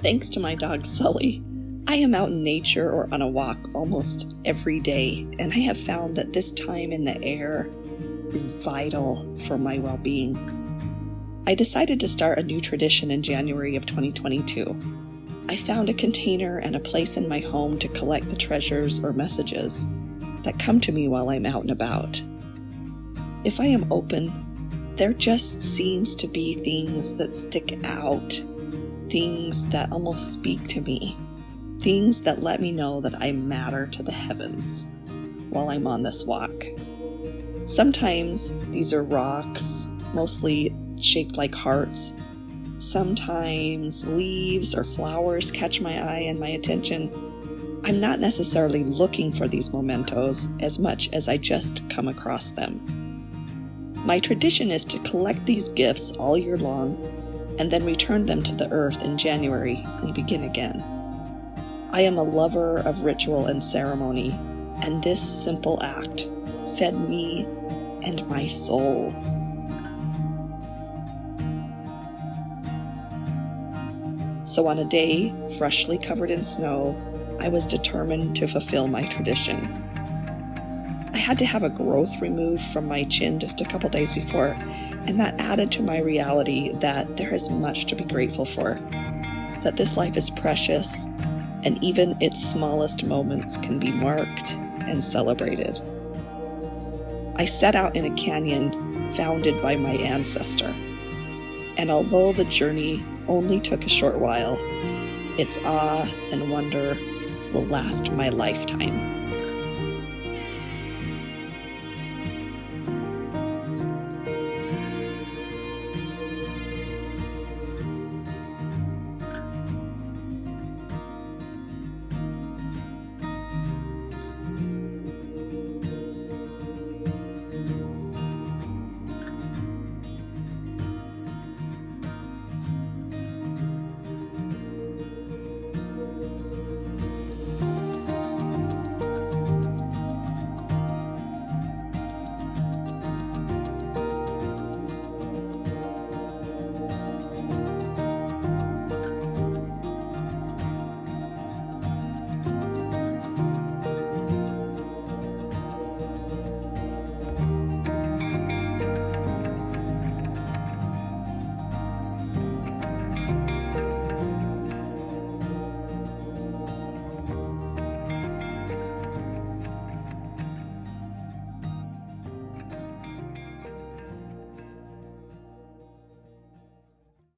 Thanks to my dog Sully, I am out in nature or on a walk almost every day, and I have found that this time in the air is vital for my well-being. I decided to start a new tradition in January of 2022. I found a container and a place in my home to collect the treasures or messages that come to me while I'm out and about. If I am open, there just seems to be things that stick out, things that almost speak to me, things that let me know that I matter to the heavens while I'm on this walk. Sometimes these are rocks, mostly shaped like hearts. Sometimes leaves or flowers catch my eye and my attention. I'm not necessarily looking for these mementos as much as I just come across them. My tradition is to collect these gifts all year long and then return them to the earth in January and begin again. I am a lover of ritual and ceremony, and this simple act fed me and my soul. So on a day freshly covered in snow, I was determined to fulfill my tradition. I had to have a growth removed from my chin just a couple days before, and that added to my reality that there is much to be grateful for, that this life is precious, and even its smallest moments can be marked and celebrated. I set out in a canyon founded by my ancestor, and although the journey only took a short while, its awe and wonder will last my lifetime.